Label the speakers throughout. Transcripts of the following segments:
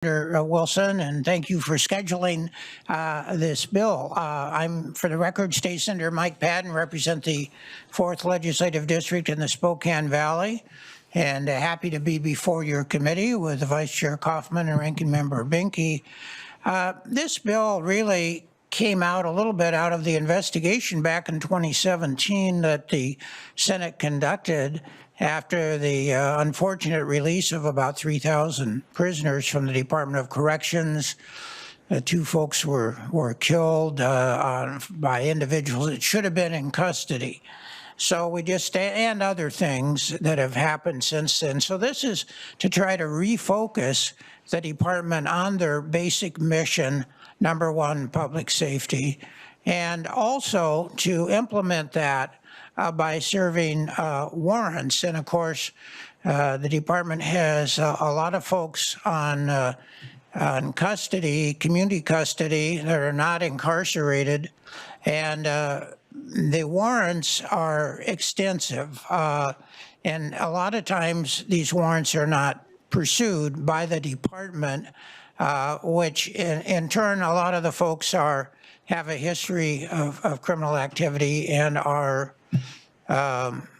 Speaker 1: Senator Wilson, and thank you for scheduling this bill. I'm, for the record, State Senator Mike Patton, represent the 4th Legislative District in the Spokane Valley, and happy to be before your committee with Vice Chair Kaufman and Ranking Member Binky. This bill really came out a little bit out of the investigation back in 2017 that the Senate conducted after the unfortunate release of about 3,000 prisoners from the Department of Corrections. 2 folks were killed by individuals that should have been in custody. So we just, and other things that have happened since then. So this is to try to refocus the department on their basic mission, number 1, public safety, and also to implement that by serving warrants. And of course, the department has a lot of folks on custody, community custody, that are not incarcerated, and the warrants are extensive. And a lot of times these warrants are not pursued by the department, which in turn, a lot of the folks have a history of criminal activity and are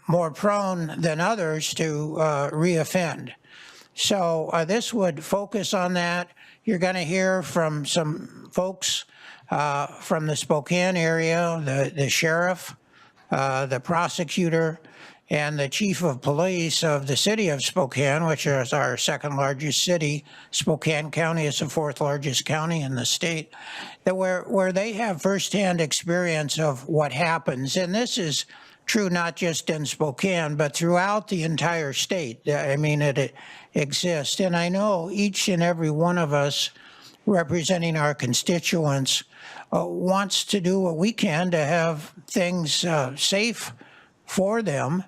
Speaker 1: more prone than others to reoffend. So this would focus on that. You're going to hear from some folks from the Spokane area, the sheriff, the prosecutor, and the chief of police of the city of Spokane, which is our 2nd largest city. Spokane County is the 4th largest county in the state, that where they have firsthand experience of what happens. And this is true not just in Spokane, but throughout the entire state. I mean, it exists. And I know each and every one of us representing our constituents wants to do what we can to have things safe for them,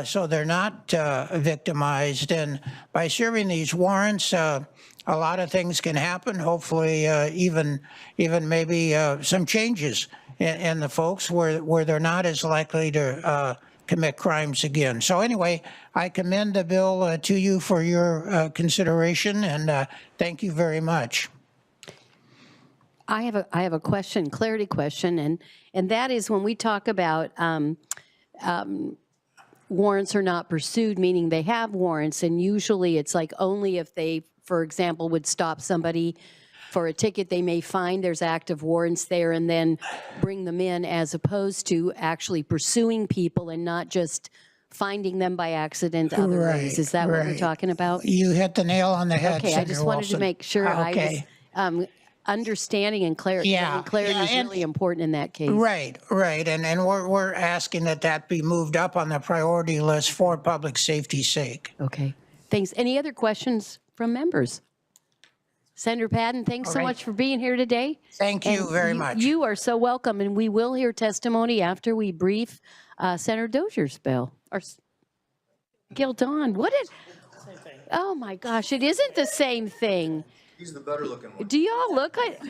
Speaker 1: so they're not victimized. And by serving these warrants, a lot of things can happen. Hopefully, even maybe some changes in the folks where they're not as likely to commit crimes again. So anyway, I commend the bill to you for your consideration, and thank you very much.
Speaker 2: I have a question, clarity question, and that is when we talk about warrants are not pursued, meaning they have warrants, and usually it's like only if they, for example, would stop somebody for a ticket they may find there's active warrants there and then bring them in, as opposed to actually pursuing people and not just finding them by accident other ways. Is that what we're talking about?
Speaker 1: You hit the nail on the head,
Speaker 2: Okay,
Speaker 1: Senator
Speaker 2: I just wanted
Speaker 1: Wilson.
Speaker 2: to make sure I was understanding and clarity. Clarity is really important in that case.
Speaker 1: Right. And we're asking that be moved up on the priority list for public safety's sake.
Speaker 2: Okay, thanks. Any other questions from members? Senator Patton, thanks so much for being here today.
Speaker 1: Thank you very much.
Speaker 2: You are so welcome, and we will hear testimony after we brief Senator Dozier's bill. Or Gildon, what did? Oh my gosh, it isn't the same thing.
Speaker 3: He's the better looking one.
Speaker 2: Do y'all look like,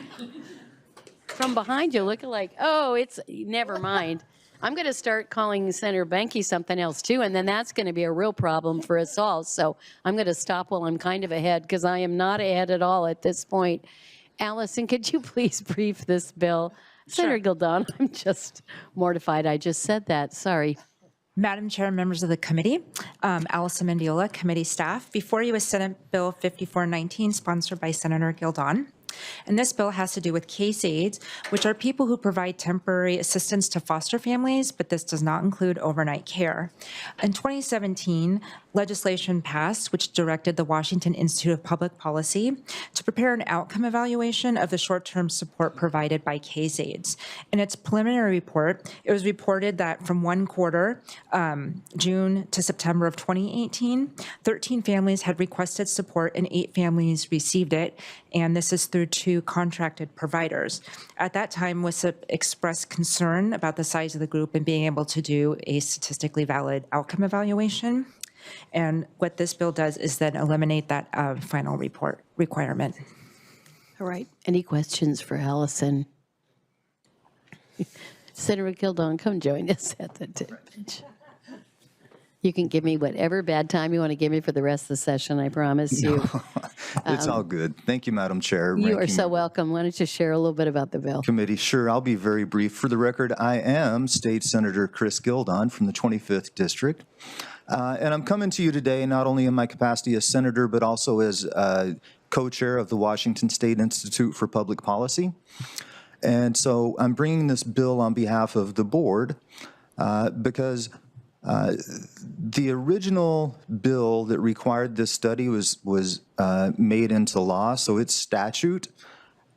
Speaker 2: from behind you, looking like, oh, it's, never mind. I'm going to start calling Senator Benke something else too, and then that's going to be a real problem for us all. So I'm going to stop while I'm kind of ahead, because I am not ahead at all at this point. Allison, could you please brief this bill? Sure. Senator Gildon, I'm just mortified I just said that. Sorry.
Speaker 4: Madam Chair, members of the committee, Allison Mendiola, committee staff. Before you is Senate Bill 5419, sponsored by Senator Gildon. And this bill has to do with case aides, which are people who provide temporary assistance to foster families, but this does not include overnight care. In 2017, legislation passed which directed the Washington Institute of Public Policy to prepare an outcome evaluation of the short-term support provided by case aides. In its preliminary report, it was reported that from one quarter, June to September of 2018, 13 families had requested support and 8 families received it, and this is through 2 contracted providers. At that time, WISA expressed concern about the size of the group and being able to do a statistically valid outcome evaluation. And what this bill does is then eliminate that final report requirement.
Speaker 2: All right. Any questions for Allison? Senator Gildon, come join us at the bench. You can give me whatever bad time you want to give me for the rest of the session, I promise you.
Speaker 3: It's all good. Thank you, Madam Chair.
Speaker 2: You are
Speaker 3: Ranking
Speaker 2: so
Speaker 3: Member,
Speaker 2: welcome. Why don't you share a little bit about the bill?
Speaker 3: Committee. Sure, I'll be very brief. For the record, I am State Senator Chris Gilmour from the 25th District. And I'm coming to you today not only in my capacity as senator, but also as co-chair of the Washington State Institute for Public Policy. And so I'm bringing this bill on behalf of the board because the original bill that required this study was made into law, so it's statute.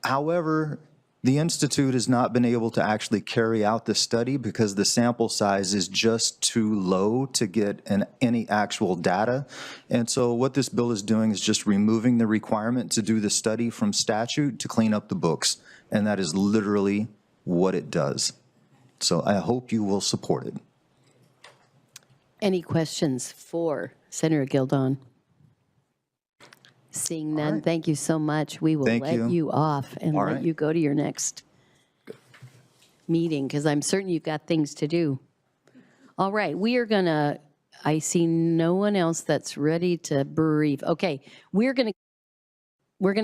Speaker 3: However, the Institute has not been able to actually carry out the study because the sample size is just too low to get any actual data. And so what this bill is doing is just removing the requirement to do the study from statute to clean up the books. And that is literally what it does. So I hope you will support it.
Speaker 2: Any questions for Senator Gilmour? Seeing none,
Speaker 3: right.
Speaker 2: thank you so much. We will
Speaker 3: Thank
Speaker 2: let
Speaker 3: you.
Speaker 2: you off and
Speaker 3: All
Speaker 2: let
Speaker 3: right.
Speaker 2: you go to your next meeting because I'm certain you've got things to do. All right, we are gonna, I see no one else that's ready to brief. Okay, we're gonna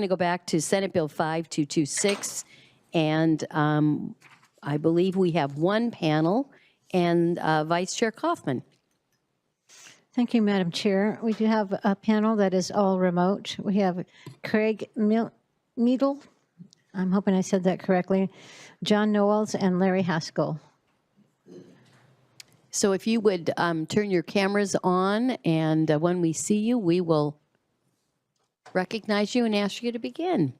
Speaker 2: go back to Senate Bill 5226, and I believe we have one panel and Vice Chair Kaufman.
Speaker 5: Thank you, Madam Chair. We do have a panel that is all remote. We have Craig Meidl, I'm hoping I said that correctly, John Knowles, and Larry Haskell.
Speaker 2: So if you would turn your cameras on, and when we see you, we will recognize you and ask you to begin.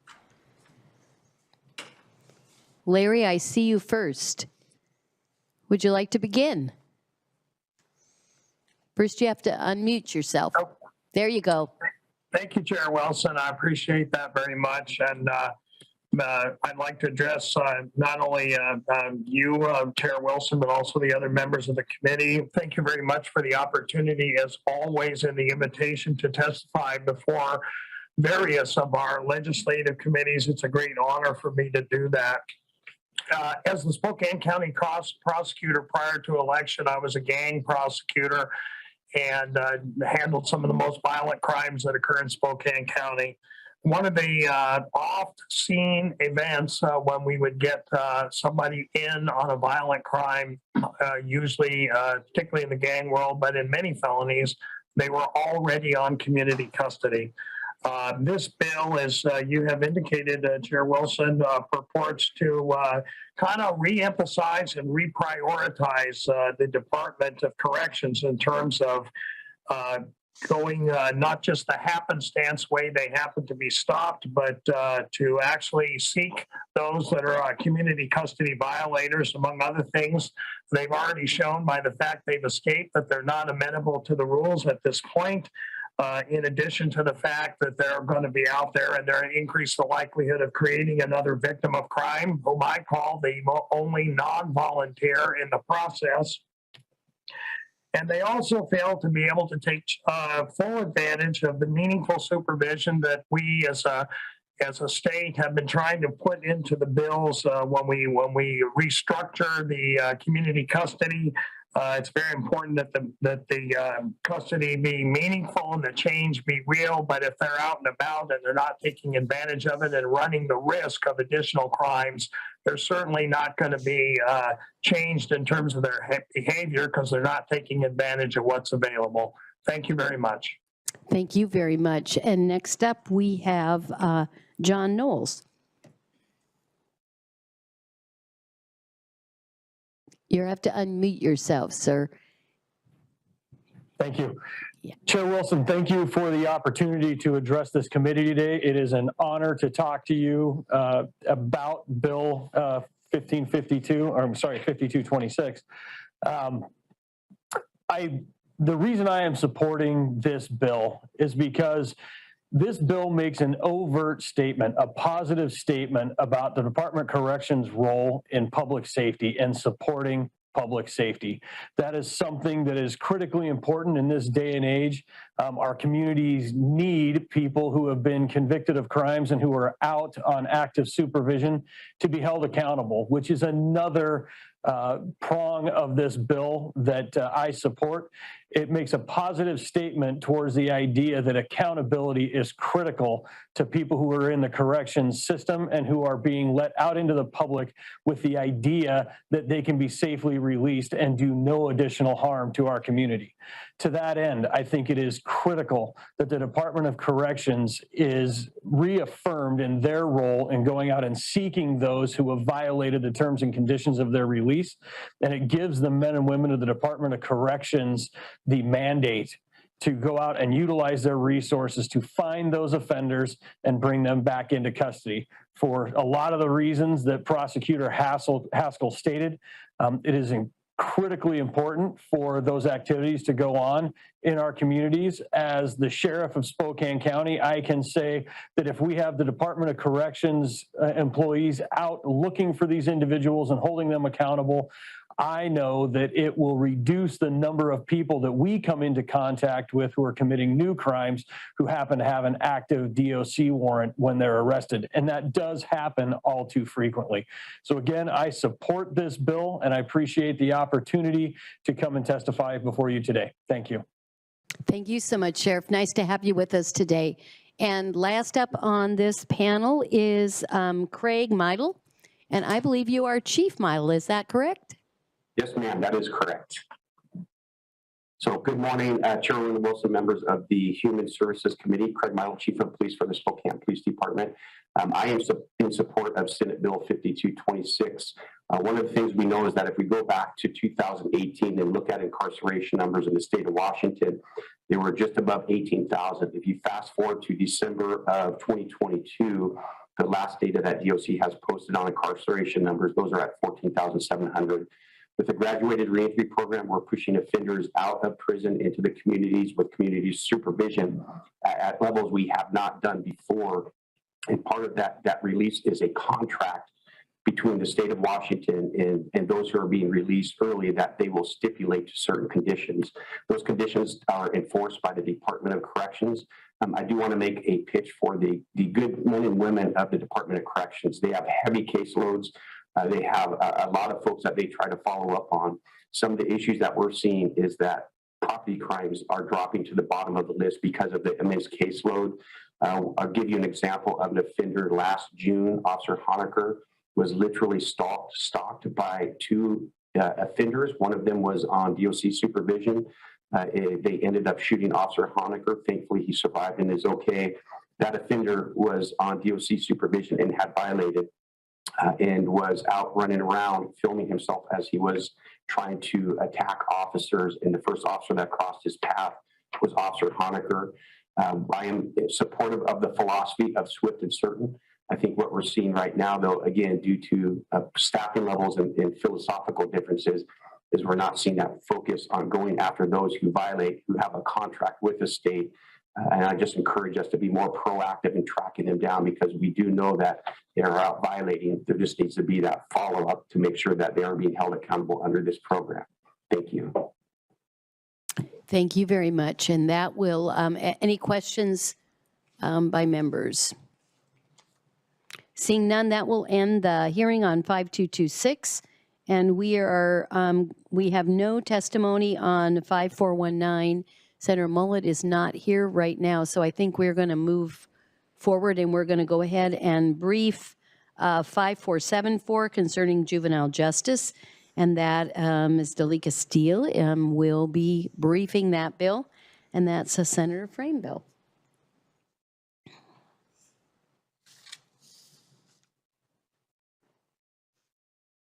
Speaker 2: Larry, I see you first. Would you like to begin? First, you have to unmute yourself. There you go.
Speaker 6: Thank you, Chair Wilson. I appreciate that very much. And I'd like to address not only you, Chair Wilson, but also the other members of the committee. Thank you very much for the opportunity, as always, and the invitation to testify before various of our legislative committees. It's a great honor for me to do that. As the Spokane County prosecutor prior to election, I was a gang prosecutor and handled some of the most violent crimes that occur in Spokane County. One of the oft-seen events when we would get somebody in on a violent crime, usually, particularly in the gang world, but in many felonies, they were already on community custody. This bill, as you have indicated, Chair Wilson, purports to kind of re-emphasize and reprioritize the Department of Corrections in terms of going not just the happenstance way they happen to be stopped, but to actually seek those that are community custody violators, among other things. They've already shown by the fact they've escaped that they're not amenable to the rules at this point. In addition to the fact that they're going to be out there and they're increase the likelihood of creating another victim of crime, whom I call the only non-volunteer in the process. And they also fail to be able to take full advantage of the meaningful supervision that we as a state have been trying to put into the bills when we restructure the community custody. It's very important that the custody be meaningful and the change be real. But if they're out and about and they're not taking advantage of it and running the risk of additional crimes, they're certainly not going to be changed in terms of their behavior because they're not taking advantage of what's available. Thank you very much.
Speaker 2: Thank you very much. And next up, we have John Knowles. You have to unmute yourself, sir.
Speaker 7: Thank you.
Speaker 2: Yeah.
Speaker 7: Chair Wilson, thank you for the opportunity to address this committee today. It is an honor to talk to you about Bill 5226. The reason I am supporting this bill is because this bill makes an overt statement, a positive statement about the Department of Corrections' role in public safety and supporting public safety. That is something that is critically important in this day and age. Our communities need people who have been convicted of crimes and who are out on active supervision to be held accountable, which is another prong of this bill that I support. it makes a positive statement towards the idea that accountability is critical to people who are in the corrections system and who are being let out into the public with the idea that they can be safely released and do no additional harm to our community. To that end, I think it is critical that the Department of Corrections is reaffirmed in their role in going out and seeking those who have violated the terms and conditions of their release. And it gives the men and women of the Department of Corrections the mandate to go out and utilize their resources to find those offenders and bring them back into custody. For a lot of the reasons that Prosecutor Haskell stated, it is critically important for those activities to go on in our communities. As the sheriff of Spokane County, I can say that if we have the Department of Corrections employees out looking for these individuals and holding them accountable, I know that it will reduce the number of people that we come into contact with who are committing new crimes who happen to have an active DOC warrant when they're arrested. And that does happen all too frequently. So again, I support this bill and I appreciate the opportunity to come and testify before you today. Thank you.
Speaker 2: Thank you so much, Sheriff. Nice to have you with us today. And last up on this panel is Craig Meidl. And I believe you are Chief Meidl. Is that correct?
Speaker 8: Yes, ma'am, that is correct. So good morning, Chairwoman Wilson, members of the Human Services Committee. Craig Meidl, Chief of Police for the Spokane Police Department. I am in support of Senate Bill 5226. One of the things we know is that if we go back to 2018 and look at incarceration numbers in the state of Washington, they were just above 18,000. If you fast forward to December of 2022, the last data that DOC has posted on incarceration numbers, those are at 14,700. With the graduated reentry program, we're pushing offenders out of prison into the communities with community supervision at levels we have not done before. And part of that release is a contract between the state of Washington and those who are being released early that they will stipulate to certain conditions. Those conditions are enforced by the Department of Corrections. I do want to make a pitch for the good men and women of the Department of Corrections. They have heavy caseloads. They have a lot of folks that they try to follow up on. Some of the issues that we're seeing is that property crimes are dropping to the bottom of the list because of the immense caseload. I'll give you an example of an offender last June. Officer Honecker was literally stalked by two offenders. One of them was on DOC supervision. They ended up shooting Officer Honecker. Thankfully, he survived and is okay. That offender was on DOC supervision and had violated and was out running around filming himself as he was trying to attack officers. And the first officer that crossed his path was Officer Honecker. I am supportive of the philosophy of swift and certain. I think what we're seeing right now, though, again, due to staffing levels and philosophical differences, is we're not seeing that focus on going after those who violate, who have a contract with the state. And I just encourage us to be more proactive in tracking them down because we do know that they are out violating. There just needs to be that follow-up to make sure that they are being held accountable under this program. Thank you.
Speaker 2: Thank you very much. And that will, any questions by members? Seeing none, that will end the hearing on 5226. And we have no testimony on 5419. Senator Mullet is not here right now, so I think we're going to move forward and we're going to go ahead and brief 5474 concerning juvenile justice. And that Ms. Dalika Steele will be briefing that bill. And that's a Senator Frame bill.